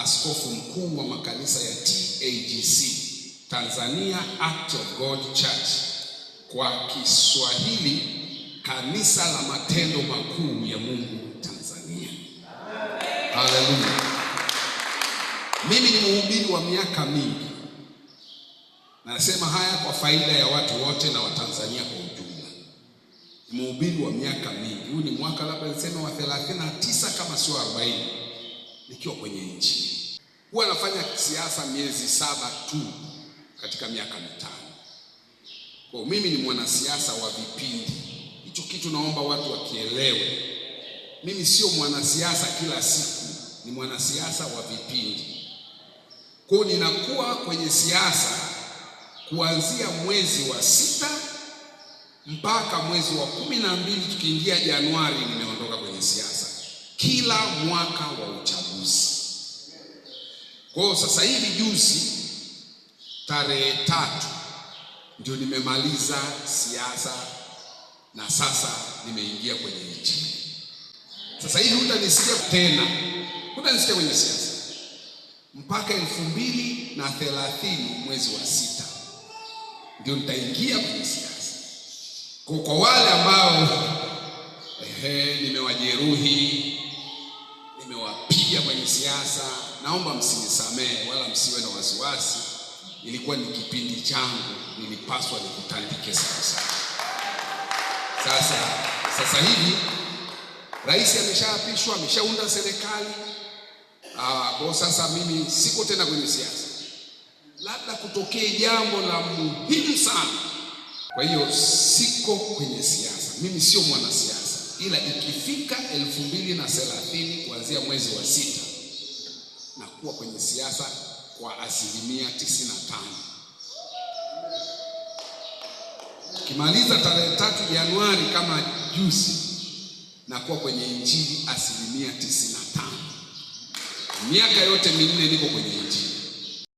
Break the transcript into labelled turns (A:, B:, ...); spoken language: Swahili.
A: askofu mkuu wa makanisa ya TAGC, Tanzania Act of God Church, kwa Kiswahili kanisa la matendo makuu ya Mungu Tanzania. Haleluya. Mimi ni mhubiri wa miaka mingi. Nasema haya kwa faida ya watu wote na Watanzania kwa ujumla. Ni mhubiri wa miaka mingi. Huu ni mwaka labda niseme wa 39 kama sio 40 nikiwa kwenye nchi. Huwa nafanya siasa miezi 7 tu katika miaka 5. Kwa mimi ni mwanasiasa wa vipindi. Hicho kitu naomba watu wakielewe. Mimi sio mwanasiasa kila siku, ni mwanasiasa wa vipindi. Kwa ninakuwa kwenye siasa kuanzia mwezi wa 6 mpaka mwezi wa 12, tukiingia Januari nimeondoka kwenye siasa. Kila mwaka wa uchaguzi. Kwa sasa hivi juzi tarehe 3 ndio nimemaliza siasa na sasa nimeingia kwenye nchi. Sasa hivi hutanisikia tena. Hutanisikia kwenye siasa mpaka 2030 mwezi wa 6 ndio nitaingia kwenye siasa. Kwa wale ambao nimewajeruhi, nimewapiga kwenye siasa, naomba msinisamehe wala msiwe na wasiwasi. Ilikuwa ni kipindi changu, nilipaswa nikutandike sasa. Sasa hivi rais ameshaapishwa, ameshaunda serikali. Kwa sasa mimi siko tena kwenye siasa. Labda kutokee jambo la muhimu sana. Kwa hiyo siko kwenye siasa. Mimi sio mwanasiasa. Ila ikifika 2030 kuanzia mwezi wa 6 na kuwa kwenye siasa kwa 95%. Kimaliza tarehe 3 Januari kama juzi na kuwa kwenye injili 95%. Miaka yote minne niko kwenye injili.